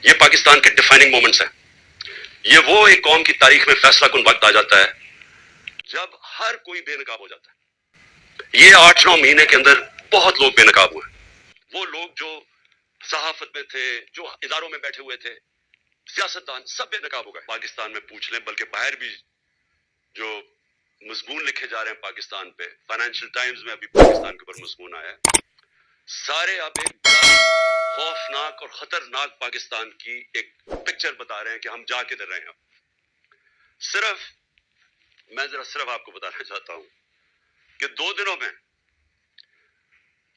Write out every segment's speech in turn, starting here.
ये पाकिस्तान के defining moments हैं। ये वो एक कौम की तारीख में फैसला कुन वक्त आ जाता है जब हर कोई बेनकाब हो जाता है। ये 8-9 महीने के अंदर बहुत लोग बेनकाब हुए। वो लोग जो सहाफत में थे, जो इदारों में बैठे हुए थे, सियासतदान, सब बेनकाब हो गए। पाकिस्तान में पूछ लें, बल्कि बाहर भी जो मजमून लिखे जा रहे हैं पाकिस्तान पे, फाइनेंशियल टाइम्स में अभी पाकिस्तान के ऊपर मजमून आया है, सारे अब एक बड़ा खौफनाक और खतरनाक पाकिस्तान की एक पिक्चर बता रहे हैं कि हम जा किधर रहे हैं। मैं सिर्फ आपको बताना चाहता हूं कि 2 दिनों में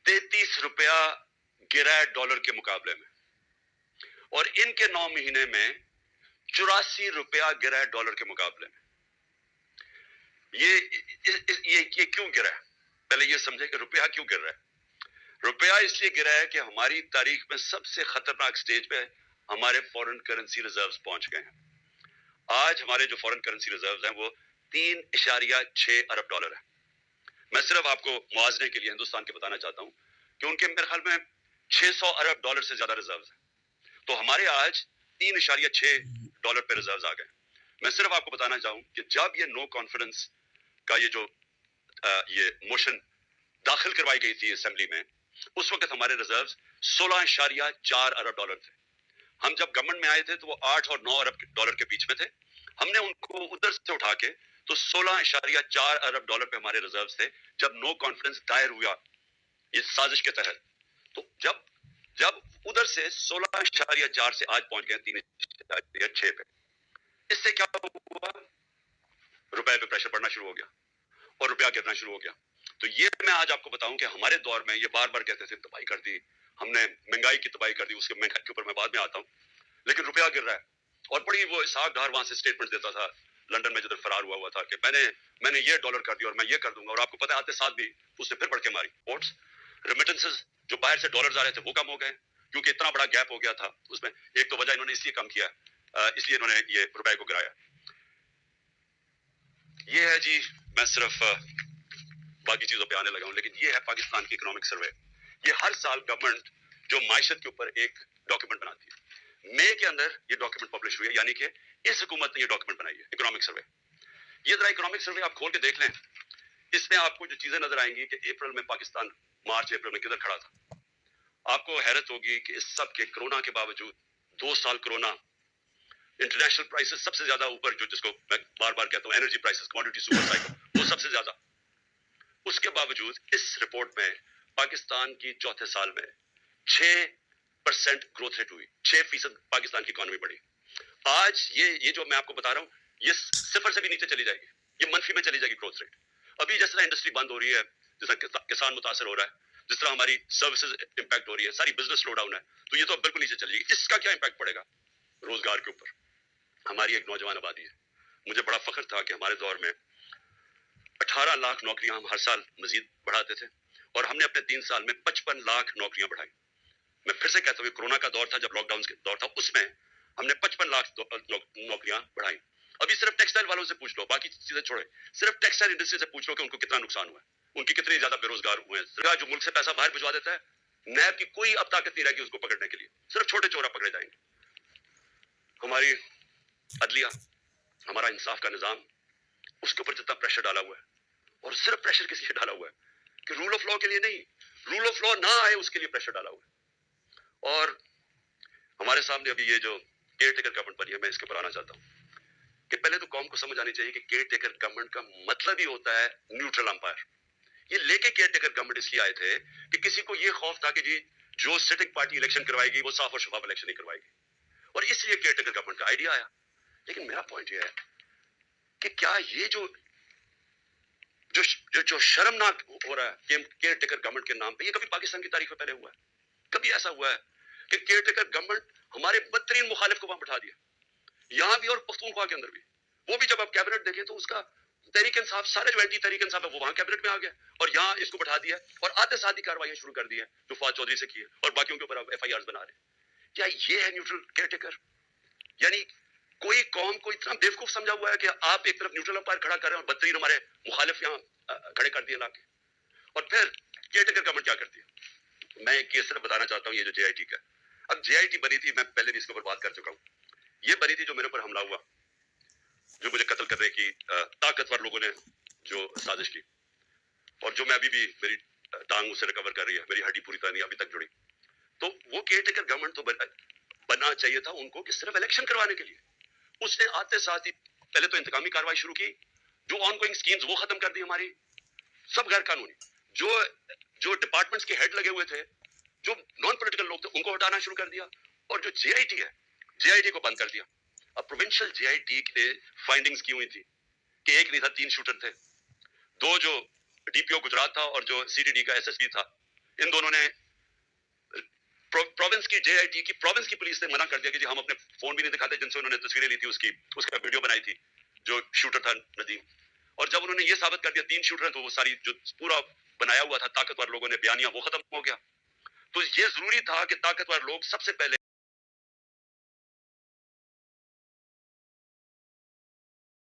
33 रुपया गिरा है डॉलर के मुकाबले में, और इनके 9 महीने में 84 रुपया गिरा है डॉलर के मुकाबले में। ये क्यों गिरा है? पहले ये समझे कि रुपया क्यों गिर रहा है। रुपया इसलिए गिरा है कि हमारी तारीख में सबसे खतरनाक स्टेज पे हमारे फॉरेन करेंसी रिजर्व्स पहुंच गए हैं। आज हमारे जो फॉरेन करेंसी रिजर्व्स हैं वो 3.6 अरब डॉलर है। मैं सिर्फ आपको मुआवजे के लिए हिंदुस्तान के बताना चाहता हूं कि उनके मेरे ख्याल में 600 अरब डॉलर से ज्यादा रिजर्व्स हैं। तो हमारे आज 3.6 डॉलर पे रिजर्व्स आ गए। मैं सिर्फ आपको बताना चाहूं कि जब ये नो कॉन्फिडेंस का ये मोशन दाखिल करवाई गई थी असेंबली में, उस वक्त हमारे रिजर्व्स 16.4 अरब डॉलर थे। हम जब गवर्नमेंट में आए थे तो वो 8 और 9 अरब डॉलर के बीच में थे। हमने उनको उधर से उठा के तो 16.4 अरब डॉलर पे हमारे रिजर्व्स थे जब नो कॉन्फिडेंस दायर हुआ इस साजिश के तहत। तो जब उधर से 16.4 से आज पहुंच गए 3.6 पे, इससे क्या हुआ? रुपए पे प्रेशर पड़ना शुरू हो गया और रुपया गिरना शुरू हो गया। तो ये मैं आज आपको बताऊं कि हमारे दौर में ये बार बार कहते थे तबाही कर दी हमने, महंगाई की तबाही कर दी, उसके महंगाई के ऊपर मैं बाद में आता हूं, लेकिन रुपया गिर रहा है। और बड़ी वो इसहाक डार वहां से स्टेटमेंट देता था लंदन में, जिधर फरार हुआ था कि मैंने ये डॉलर कर दिया और मैं ये कर दूंगा, और आपको पता है आते साथ भी उसने फिर बढ़ के मारी। पोर्ट्स रेमिटेंसेस जो बाहर से डॉलर्स आ रहे थे वो कम हो गए क्योंकि इतना बड़ा गैप हो गया था उसमें। एक तो वजह इन्होंने इसलिए कम किया, इसलिए इन्होंने ये रुपए को गिराया। ये है जी, मैं सिर्फ बाकी चीजों पे आने लगा हूं, लेकिन ये है पाकिस्तान की इकोनॉमिक सर्वे। ये हर साल गवर्नमेंट जो माइशत के ऊपर एक डॉक्यूमेंट बनाती है, मई के अंदर ये डॉक्यूमेंट पब्लिश हुई है, यानी कि इस हुकूमत ने ये डॉक्यूमेंट बनाई है, इकोनॉमिक सर्वे। ये जरा इकोनॉमिक सर्वे आप खोल के देख लें, इसमें आपको जो चीजें नजर आएंगी कि अप्रैल में पाकिस्तान मार्च अप्रैल में किधर खड़ा था। आपको हैरत होगी कि इस सब के कोरोना के बावजूद 2 साल कोरोना, इंटरनेशनल प्राइसेस सबसे ज्यादा ऊपर, जो जिसको मैं बार बार कहता हूं energy prices, commodity super cycle, वो सबसे ज्यादा। उसके बावजूद इस रिपोर्ट में पाकिस्तान की चौथे साल में 6% ग्रोथ रेट हुई, 6% पाकिस्तान की इकोनॉमी बढ़ी। आज ये जो मैं आपको बता रहा हूं, ये 0 से भी नीचे चली जाएगी, ये मनफी में चली जाएगी ग्रोथ रेट। अभी जिस तरह इंडस्ट्री बंद हो रही है, जिस तरह किसान मुतासर हो रहा है, जिस तरह हमारी सर्विसेज इंपैक्ट हो रही है, सारी बिजनेस स्लो डाउन है, तो ये तो अब बिल्कुल नीचे चली जाएगी। इसका क्या इंपैक्ट पड़ेगा? रोजगार के ऊपर। हमारी एक नौजवान आबादी है, मुझे बड़ा फख्र था कि हमारे दौर में 18 लाख नौकरियां हम हर साल मजीद बढ़ाते थे, और हमने अपने 3 साल में 55 लाख नौकरियां बढ़ाई। मैं फिर से कहता हूं, कोरोना का दौर था, जब लॉकडाउन के दौर था, उसमें हमने 55 लाख नौकरियां बढ़ाई। अभी सिर्फ टेक्सटाइल वालों से पूछ लो, बाकी चीजें छोड़े, सिर्फ टेक्सटाइल इंडस्ट्री से पूछ लो कि उनको कितना नुकसान हुआ है, उनकी कितनी ज्यादा बेरोजगार हुए हैं। सरकार जो मुल्क से पैसा बाहर भिजवा देता है, नैब की कोई अब ताकत नहीं रहेगी उसको पकड़ने के लिए, सिर्फ छोटे चोरा पकड़े जाएंगे। हमारी अदलिया, हमारा इंसाफ का निजाम, उसके ऊपर जितना प्रेशर डाला हुआ है, और सिर्फ प्रेशर किस लिए डाला हुआ है कि रूल ऑफ लॉ के लिए नहीं, रूल ऑफ लॉ ना आए उसके लिए प्रेशर डाला हुआ है। और हमारे सामने अभी ये जो केयर टेकर गवर्नमेंट बनी है, मैं इसके ऊपर आना चाहता हूं कि पहले तो कौम को समझ आनी चाहिए कि केयर टेकर गवर्नमेंट का मतलब ही होता है न्यूट्रल अंपायर। ये लेके केयर टेकर गवर्नमेंट इसलिए आए थे कि किसी को ये खौफ था कि जी जो सिटिंग पार्टी इलेक्शन करवाएगी वो साफ और शफाफ इलेक्शन नहीं करवाएगी, और इसलिए केयर टेकर गवर्नमेंट का आइडिया आया। लेकिन मेरा पॉइंट ये है कि क्या ये जो शर्मनाक हो रहा है केयर टेकर गवर्नमेंट के नाम पे, ये कभी पाकिस्तान की तारीख में पहले हुआ है? कभी ऐसा हुआ है कि केयर टेकर गवर्नमेंट हमारे बदतरीन मुखालिफ को वहां बिठा दिया, यहां भी और पख्तूनख्वा के अंदर भी। वो भी जब आप कैबिनेट देखें तो उसका तहरीक इंसाफ, सारे जो एंटी तहरीक इंसाफ है वो वहां कैबिनेट में आ गया, और यहाँ इसको बिठा दिया, और आते साथ ही कार्रवाई शुरू कर दी है जो फवाद चौधरी से की है, और बाकियों के ऊपर FIRs बना रहे हैं। क्या ये है न्यूट्रल केयर टेकर? यानी कोई कौम को इतना बेवकूफ समझा हुआ है कि आप एक तरफ न्यूट्रल अंपायर खड़ा कर रहे हैं और बदतरीन हमारे मुखालिफ यहाँ खड़े कर दिए लाके। और फिर केयर टेकर गवर्नमेंट क्या करती है? मैं एक केस सिर्फ बताना चाहता हूँ, ये जो JIT का, اب JIT بنی تھی, میں پہلے بھی اس کے اوپر بات کر چکا ہوں, یہ بنی تھی جو میرے اوپر حملہ ہوا, جو مجھے قتل کرنے کی طاقتور لوگوں نے جو سازش کی, اور جو میں ابھی بھی میری ٹانگ اسے ریکور کر رہی ہے, میری ہڈی پوری طرح نہیں ابھی تک جڑی. تو وہ کیئر ٹیکر گورنمنٹ تو بننا چاہیے تھا ان کو کہ صرف الیکشن کروانے کے لیے. اس نے آتے ساتھ ہی پہلے تو انتقامی کاروائی شروع کی, جو آن گوئنگ اسکیمز وہ ختم کر دی ہماری, سب غیر قانونی. جو ڈپارٹمنٹس کے ہیڈ لگے ہوئے تھے, جو نان پولیٹیکل لوگ تھے, ان کو ہٹانا شروع کر دیا, اور جو JIT ہے, JIT کو بند کر دیا. اب پروونشل JIT کے فائنڈنگز کی ہوئی تھی کہ ایک نہیں تھا, 3 شوٹر تھے, 2 جو DPO گجرات تھا اور جو CTD کا SSP تھا, ان دونوں نے پروونس کی JIT کی پروونس کی پولیس نے منع کر دیا کہ جی ہم اپنے فون بھی نہیں دکھاتے جن سے انہوں نے تصویریں لی تھی, اس کا ویڈیو بنائی تھی, جو شوٹر تھا ندیم. اور جب انہوں نے یہ ثابت کر دیا 3 شوٹر ہیں, تو وہ ساری جو پورا بنایا ہوا تھا طاقتور لوگوں نے بیانیہ, وہ ختم ہو گیا. تو یہ ضروری تھا کہ طاقتور لوگ سب سے پہلے